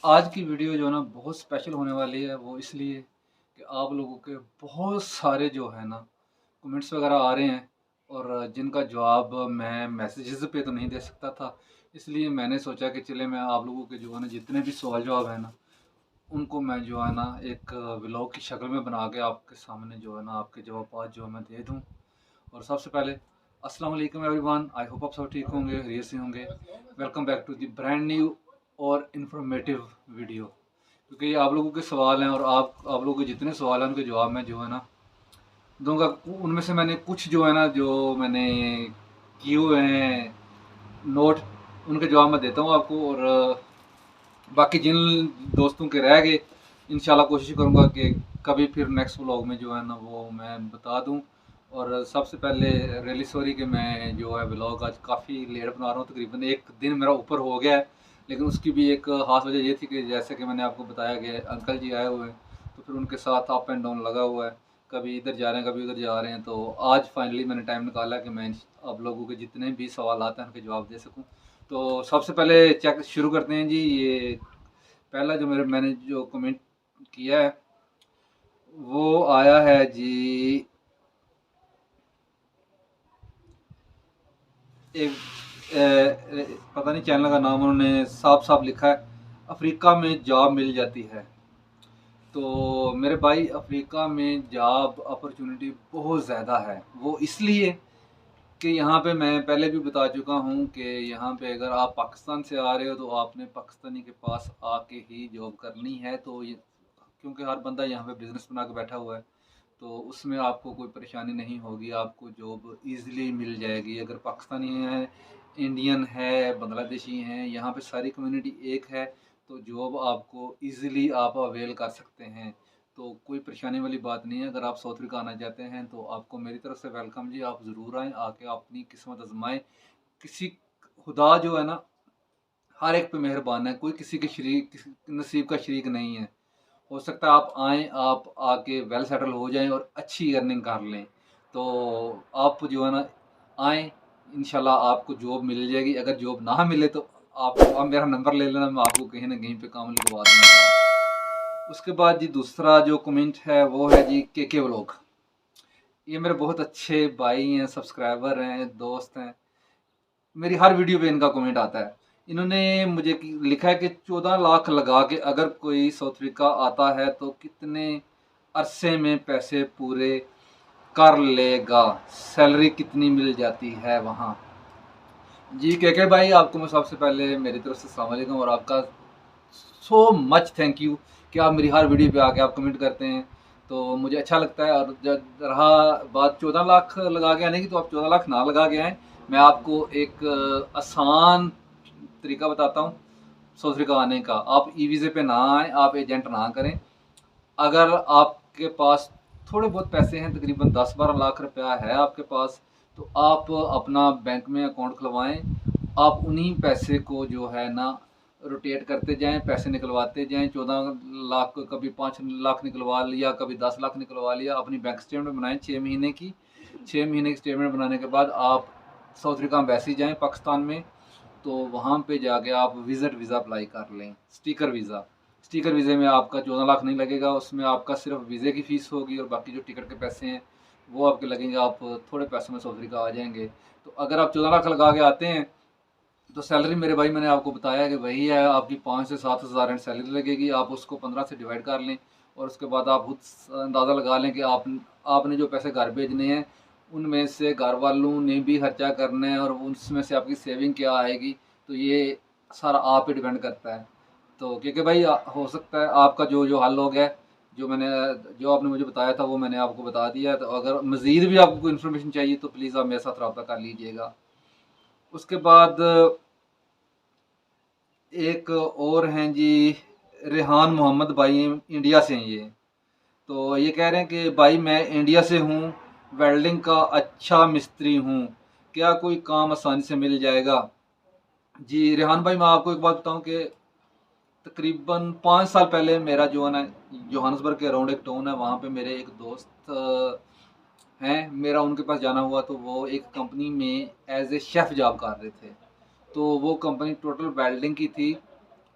आज की वीडियो जो है ना बहुत स्पेशल होने वाली है। वो इसलिए कि आप लोगों के बहुत सारे जो है ना कमेंट्स वगैरह आ रहे हैं और जिनका जवाब मैं मैसेजेस पे तो नहीं दे सकता था। इसलिए मैंने सोचा कि चले मैं आप लोगों के जो है ना जितने भी सवाल जवाब है ना उनको मैं जो है ना एक व्लॉग की शक्ल में बना के आपके सामने जो है ना आपके जवाब जो है मैं दे दूँ। और सबसे पहले अस्सलाम वालेकुम एवरीवन, आई होप आप सब ठीक होंगे, खैरियत से होंगे। Welcome back to the brand new और इन्फॉर्मेटिव वीडियो। क्योंकि ये आप लोगों के सवाल हैं और आप लोगों के जितने सवाल हैं उनके जवाब मैं जो है ना दूंगा। उनमें से मैंने कुछ जो है ना जो मैंने किए हुए हैं नोट, उनके जवाब मैं देता हूँ आपको। और बाकी जिन दोस्तों के रह गए इंशाल्लाह कोशिश करूँगा कि कभी फिर नेक्स्ट व्लॉग में जो है ना वो मैं बता दूँ। और सबसे पहले रियली सॉरी कि मैं जो है व्लॉग आज काफ़ी लेट बना रहा हूँ, तकरीबन एक दिन मेरा ऊपर हो गया है। लेकिन उसकी भी एक ख़ास वजह ये थी कि जैसे कि मैंने आपको बताया कि अंकल जी आए हुए हैं, तो फिर उनके साथ अप एंड डाउन लगा हुआ है, कभी इधर जा रहे हैं कभी उधर जा रहे हैं। तो आज फाइनली मैंने टाइम निकाला कि मैं आप लोगों के जितने भी सवाल आते हैं उनके जवाब दे सकूँ। तो सबसे पहले चेक शुरू करते हैं जी। ये पहला जो मैंने जो कमेंट किया है वो आया है जी। एक पता नहीं चैनल का नाम उन्होंने साफ साफ लिखा है, अफ्रीका में जॉब मिल जाती है। तो मेरे भाई अफ्रीका में जॉब अपॉर्चुनिटी बहुत ज़्यादा है। वो इसलिए कि यहाँ पे मैं पहले भी बता चुका हूँ कि यहाँ पे अगर आप पाकिस्तान से आ रहे हो तो आपने पाकिस्तानी के पास आके ही जॉब करनी है। तो ये क्योंकि हर बंदा यहाँ पे बिज़नेस बना के बैठा हुआ है, तो उसमें आपको कोई परेशानी नहीं होगी, आपको जॉब ईज़िली मिल जाएगी। अगर पाकिस्तानी है, इंडियन है, बांग्लादेशी हैं, यहाँ पे सारी कम्युनिटी एक है, तो जॉब आपको ईज़िली आप अवेल कर सकते हैं। तो कोई परेशानी वाली बात नहीं है। अगर आप साउथ अफ्रीका आना चाहते हैं तो आपको मेरी तरफ से वेलकम जी, आप ज़रूर आएँ, आके अपनी किस्मत आज़माएँ। किसी खुदा जो है ना हर एक पे मेहरबान है, कोई किसी के नसीब का शरीक नहीं है। हो सकता है आप आएँ, आप आके वेल सेटल हो जाएँ और अच्छी अर्निंग कर लें। तो आप जो है ना आएँ, इंशाल्लाह आपको जॉब मिल जाएगी। अगर जॉब ना मिले तो आप मेरा नंबर ले लेना, मैं आपको कहीं न कहीं पे काम लगवा दूँगा। उसके बाद जी दूसरा जो कमेंट है वो है जी के व्लॉग। ये मेरे बहुत अच्छे भाई हैं, सब्सक्राइबर हैं, दोस्त हैं। मेरी हर वीडियो पे इनका कमेंट आता है। इन्होंने मुझे लिखा है कि 14 लाख लगा के अगर कोई साउथ अफ्रीका आता है तो कितने अरसे में पैसे पूरे कर लेगा, सैलरी कितनी मिल जाती है वहाँ। जी के भाई, आपको मैं सबसे पहले मेरी तरफ से अस्सलाम वालेकुम और आपका सो मच थैंक यू कि आप मेरी हर वीडियो पे आके आप कमेंट करते हैं, तो मुझे अच्छा लगता है। और जब रहा बात 14 लाख लगा के आने की, तो आप 14 लाख ना लगा के आएँ। मैं आपको एक आसान तरीका बताता हूँ साउथ अफ्रीका आने का। आप ई वीज़े पे ना आएँ, आप एजेंट ना करें। अगर आपके पास थोड़े बहुत पैसे हैं, तकरीबन 10-12 लाख रुपया है आपके पास, तो आप अपना बैंक में अकाउंट खुलवाएँ। आप उन्हीं पैसे को जो है ना रोटेट करते जाएँ, पैसे निकलवाते जाएँ। 14 लाख को कभी 5 लाख निकलवा लिया, कभी 10 लाख निकलवा लिया। अपनी बैंक स्टेटमेंट बनाएँ 6 महीने की। 6 महीने की स्टेटमेंट बनाने के बाद आप साउथ अफ्रीका एम्बेसी जाएँ पाकिस्तान में, तो वहाँ पे जाके आप विज़िट वीज़ा अप्लाई कर लें, स्टिकर वीज़ा। स्टिकर वीज़े में आपका 14 लाख नहीं लगेगा, उसमें आपका सिर्फ वीज़े की फ़ीस होगी और बाकी जो टिकट के पैसे हैं वो आपके लगेंगे। आप थोड़े पैसों में साउथ अफ्रीका आ जाएंगे। तो अगर आप 14 लाख लगा के आते हैं तो सैलरी मेरे भाई मैंने आपको बताया कि वही है, आपकी 5 से 7 हज़ार एंड सैलरी लगेगी। आप उसको 15 से डिवाइड कर लें और उसके बाद आप खुद अंदाज़ा लगा लें कि आपने जो पैसे घर भेजने हैं उनमें से घर वालों ने भी खर्चा करना है और उसमें से आपकी सेविंग क्या आएगी। तो ये सारा आप पे डिपेंड करता है। तो क्योंकि भाई हो सकता है आपका जो जो हल हो गया है, जो आपने मुझे बताया था वो मैंने आपको बता दिया है। तो अगर मज़ीद भी आपको कोई इन्फॉर्मेशन चाहिए तो प्लीज़ आप मेरे साथ रब्ता कर लीजिएगा। उसके बाद एक और हैं जी, रेहान मोहम्मद भाई, इंडिया से हैं ये। तो ये कह रहे हैं कि भाई मैं इंडिया से हूँ, वेल्डिंग का अच्छा मिस्त्री हूँ, क्या कोई काम आसानी से मिल जाएगा। जी रेहान भाई, मैं आपको एक बात बताऊं कि तकरीबन 5 साल पहले मेरा जो है ना जोहान्सबर्ग के अराउंड एक टाउन है, वहाँ पे मेरे एक दोस्त हैं, मेरा उनके पास जाना हुआ। तो वो एक कंपनी में एज ए शेफ़ जॉब कर रहे थे। तो वो कंपनी टोटल वेल्डिंग की थी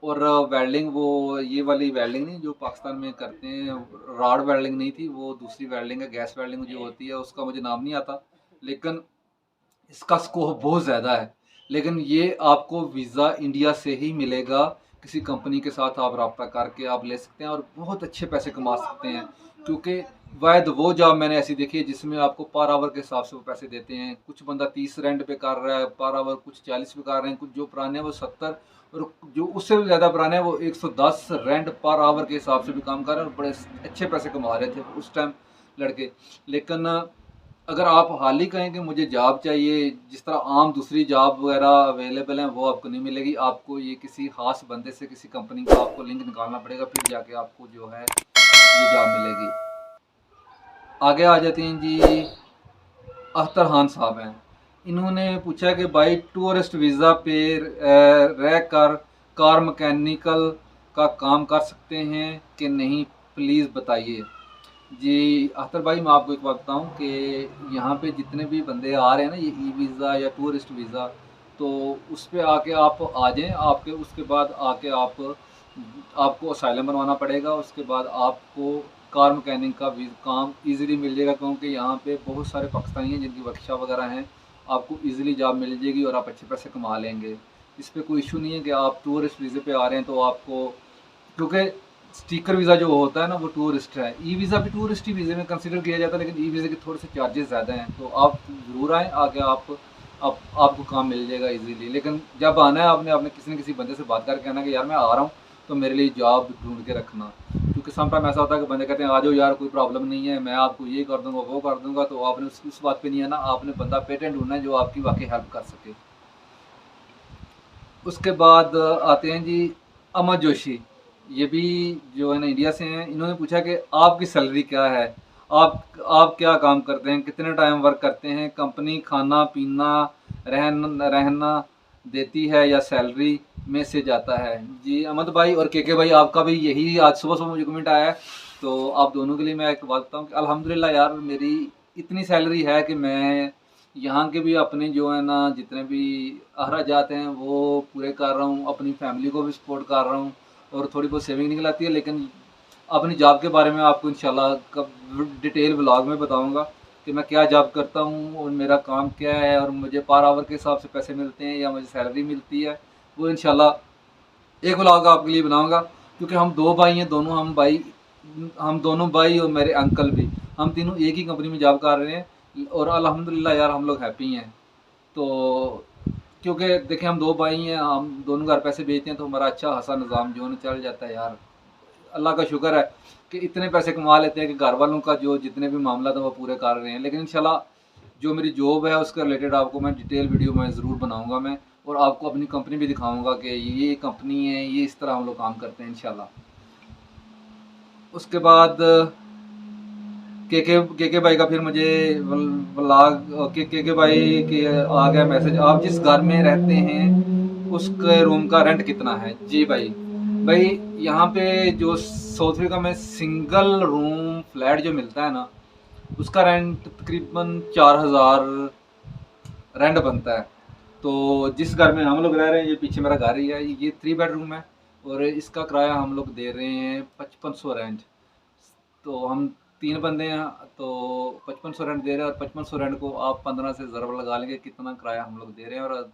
और वेल्डिंग वो ये वाली वेल्डिंग नहीं जो पाकिस्तान में करते हैं, रॉड वेल्डिंग नहीं थी, वो दूसरी वेल्डिंग है, गैस वेल्डिंग जो होती है, उसका मुझे नाम नहीं आता, लेकिन इसका स्कोप बहुत ज़्यादा है। लेकिन ये आपको वीज़ा इंडिया से ही मिलेगा, किसी कंपनी के साथ आप रब्ता करके आप ले सकते हैं और बहुत अच्छे पैसे कमा सकते हैं। क्योंकि शायद वो जॉब मैंने ऐसी देखी है जिसमें आपको पर आवर के हिसाब से वो पैसे देते हैं। कुछ बंदा 30 रेंट पे कर रहा है पर आवर, कुछ 40 पे कर रहे हैं, कुछ जो पुराने हैं वो 70, और जो उससे भी ज़्यादा पुराने हैं वो 110 रेंट पर आवर के हिसाब से भी काम कर रहे हैं और बड़े अच्छे पैसे कमा रहे थे उस टाइम लड़के। लेकिन अगर आप हाल ही कहें कि मुझे जॉब चाहिए, जिस तरह आम दूसरी जॉब वगैरह अवेलेबल हैं, वो आपको नहीं मिलेगी। आपको ये किसी ख़ास बंदे से, किसी कंपनी का आपको लिंक निकालना पड़ेगा, फिर जाके आपको जो है ये जॉब मिलेगी। आगे आ जाते हैं जी, अख्तर खान साहब हैं। इन्होंने पूछा कि भाई टूरिस्ट वीज़ा पे रह कर कार मैकेनिकल का काम कर सकते हैं कि नहीं, प्लीज़ बताइए। जी अख्तर भाई, मैं आपको एक बात बताऊं कि यहाँ पे जितने भी बंदे आ रहे हैं ना, ये ई वीज़ा या टूरिस्ट वीज़ा, तो उस पे आके आप आ जाएं। आपके उसके बाद आके आपको असाइलम बनवाना पड़ेगा। उसके बाद आपको कार मैकेनिक का भी काम इजीली मिल जाएगा, क्योंकि यहाँ पे बहुत सारे पाकिस्तानी हैं जिनकी वर्कशॉप वगैरह हैं। आपको इजीली जॉब मिल जाएगी और आप अच्छे पैसे कमा लेंगे। इस पर कोई इशू नहीं है कि आप टूरिस्ट वीज़े पे आ रहे हैं तो आपको, क्योंकि स्टिकर वीज़ा जो होता है ना वो टूरिस्ट है, ई वीज़ा भी टूरिस्ट ही वीज़े में कंसिडर किया जाता है, लेकिन ई वीज़े के थोड़े से चार्जेस ज़्यादा हैं। तो आप ज़रूर आएँ, आके आपको काम मिल जाएगा इजीली। लेकिन जब आना है आपने आपने किसी न किसी बंदे से बात करके आना कि यार मैं आ रहा हूँ, तो मेरे लिए जॉब ढूंढ के रखना। क्योंकि समटाइम ऐसा होता है कि बंदे कहते हैं आ जाओ यार, कोई प्रॉब्लम नहीं है, मैं आपको ये कर दूंगा वो कर दूंगा, तो आपने उस बात पे नहीं आना। आपने बंदा पेटेंट ढूंढना है जो आपकी वाकई हेल्प कर सके। उसके बाद आते हैं जी अमर जोशी। ये भी जो है ना इंडिया से हैं। इन्होंने पूछा कि आपकी सैलरी क्या है, आप क्या काम करते हैं, कितने टाइम वर्क करते हैं, कंपनी खाना पीना रहना देती है या सैलरी में से जाता है। जी अहमद भाई और के भाई, आपका भी यही आज सुबह सुबह मुझे कमेंट आया है। तो आप दोनों के लिए मैं एक बात बताऊँ कि अल्हम्दुलिल्लाह यार, मेरी इतनी सैलरी है कि मैं यहाँ के भी अपने जो है ना जितने भी अखराजात हैं वो पूरे कर रहा हूँ, अपनी फैमिली को भी सपोर्ट कर रहा हूँ और थोड़ी बहुत सेविंग निकल आती है। लेकिन अपनी जॉब के बारे में आपको इंशाल्लाह कब डिटेल व्लॉग में बताऊँगा कि मैं क्या जॉब करता हूँ और मेरा काम क्या है और मुझे पर आवर के हिसाब से पैसे मिलते हैं या मुझे सैलरी मिलती है। वो इंशाल्लाह एक व्लॉग आपके लिए बनाऊँगा। क्योंकि हम दो भाई हैं, हम दोनों भाई और मेरे अंकल भी, हम तीनों एक ही कंपनी में जॉब कर रहे हैं और अल्हम्दुलिल्लाह यार हम लोग हैप्पी हैं। तो क्योंकि देखिए हम दो भाई हैं, हम दोनों घर पैसे भेजते हैं, तो हमारा अच्छा खासा निज़ाम जो है ना चल जाता है यार। अल्लाह का शुक्र है कि इतने पैसे कमा लेते हैं कि घर वालों का जो जितने भी मामला था वो पूरे कर रहे हैं। लेकिन इंशाल्लाह जो मेरी जॉब है उसके रिलेटेड आपको मैं डिटेल वीडियो में ज़रूर बनाऊंगा मैं, और आपको अपनी कंपनी भी दिखाऊंगा कि ये कंपनी है, ये इस तरह हम लोग काम करते हैं इंशाल्लाह। उसके बाद के भाई का फिर मुझे व्लॉग के भाई के आ गया मैसेज, आप जिस घर में रहते हैं उसके रूम का रेंट कितना है। जी भाई, भाई यहाँ पे जो साउथ अफ्रीका में सिंगल रूम फ्लैट जो मिलता है ना, उसका रेंट तकरीबन 4000 रेंट बनता है। तो जिस घर में हम लोग रह रहे हैं, ये पीछे मेरा घर ही है, ये 3 बेडरूम है और इसका किराया हम लोग दे रहे हैं 5500 रेंट। तो हम 3 बंदे हैं, तो 5500 रेंट दे रहे हैं और 5500 रेंट को आप 15 से ज़रब लगा लेंगे कितना किराया हम लोग दे रहे हैं। और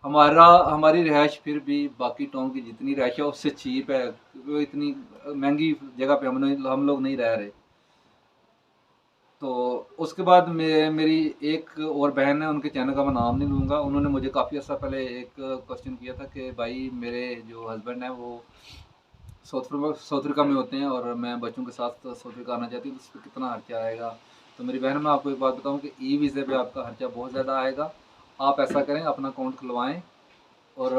हमारी रिहाइश फिर भी बाकी टाउन की जितनी रिहाइश है उससे चीप है, क्योंकि वो इतनी महंगी जगह पे हम लोग नहीं रह रहे। तो उसके बाद मेरी एक और बहन है, उनके चैनल का मैं नाम नहीं लूँगा। उन्होंने मुझे काफ़ी अर्सा पहले एक क्वेश्चन किया था कि भाई मेरे जो हस्बैंड हैं वो साउथ अफ्रीका में होते हैं और मैं बच्चों के साथ साउथ अफ्रीका आना चाहती हूँ, तो उस पर कितना खर्चा आएगा। तो मेरी बहन, मैं आपको एक बात बताऊँ कि ई वीज़े पे आपका खर्चा बहुत ज़्यादा आएगा। आप ऐसा करें, अपना अकाउंट खुलवाएँ और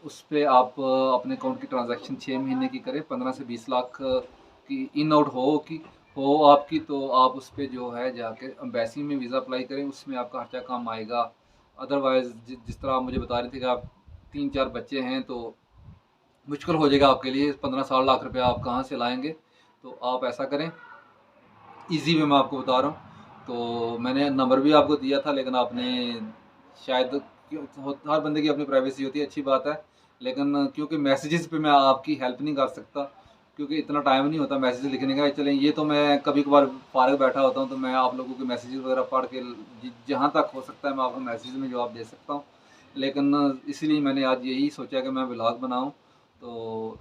उस पे आप अपने अकाउंट की ट्रांजैक्शन 6 महीने की करें, 15 से 20 लाख की इन आउट हो आपकी, तो आप उस पे जो है जाके एम्बेसी में वीज़ा अप्लाई करें, उसमें आपका खर्चा कम आएगा। अदरवाइज़ जिस तरह आप मुझे बता रहे थे कि आप 3-4 बच्चे हैं, तो मुश्किल हो जाएगा आपके लिए। 15-16 लाख रुपया आप कहाँ से लाएंगे। तो आप ऐसा करें, ईजी वे मैं आपको बता रहा हूँ। तो मैंने नंबर भी आपको दिया था, लेकिन आपने शायद हर बंदे की अपनी प्राइवेसी होती है, अच्छी बात है, लेकिन क्योंकि मैसेजेस पे मैं आपकी हेल्प नहीं कर सकता, क्योंकि इतना टाइम नहीं होता मैसेज लिखने का। चलें, ये तो मैं कभी कभार फारग बैठा होता हूँ तो मैं आप लोगों के मैसेजेस वगैरह पढ़ के जहाँ तक हो सकता है मैं आपको मैसेज में जवाब दे सकता हूँ। लेकिन इसलिए मैंने आज यही सोचा कि मैं व्लॉग बनाऊँ। तो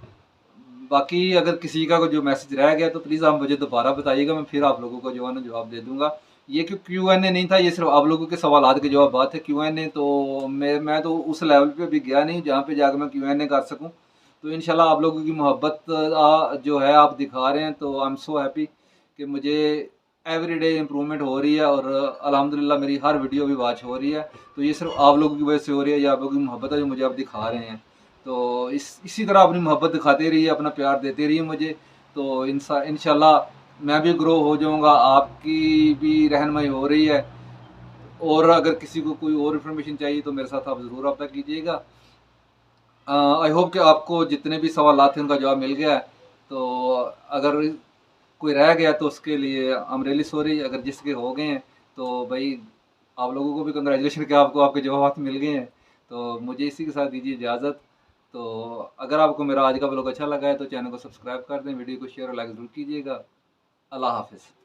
बाकी अगर किसी का जो मैसेज रह गया तो प्लीज़ आप मुझे दोबारा बताइएगा, मैं फिर आप लोगों को जो है ना जवाब दे दूँगा। ये क्यू एन ए नहीं था, ये सिर्फ़ आप लोगों के सवालात के जवाब बात है। क्यू एन ए तो मैं तो उस लेवल पे अभी गया नहीं जहाँ पे जाके मैं क्यू एन ए कर सकूँ। तो इंशाल्लाह आप लोगों की मोहब्बत जो है आप दिखा रहे हैं, तो आई एम सो हैप्पी कि मुझे एवरीडे इम्प्रूवमेंट हो रही है और अल्हम्दुलिल्लाह मेरी हर वीडियो भी वॉच हो रही है। तो ये सिर्फ़ आप लोगों की वजह से हो रही है, या आप लोगों की मोहब्बत है जो मुझे आप दिखा रहे हैं। तो इसी तरह अपनी मोहब्बत दिखाते रहिए, अपना प्यार देते रहिए मुझे। तो इंशाल्लाह मैं भी ग्रो हो जाऊँगा, आपकी भी रहनुमाई हो रही है। और अगर किसी को कोई और इन्फॉर्मेशन चाहिए तो मेरे साथ आप ज़रूर रब्ता कीजिएगा। आई होप कि आपको जितने भी सवालात थे उनका जवाब मिल गया है। तो अगर कोई रह गया तो उसके लिए आई एम रियली सॉरी। अगर जिसके हो गए हैं तो भाई आप लोगों को भी कंग्रेचुलेशन कि आपको आपके जवाब मिल गए हैं। तो मुझे इसी के साथ दीजिए इजाज़त। तो अगर आपको मेरा आज का ब्लॉग अच्छा लगा है तो चैनल को सब्सक्राइब कर दें, वीडियो को शेयर और लाइक ज़रूर कीजिएगा। अल्लाह हाफ़िज़।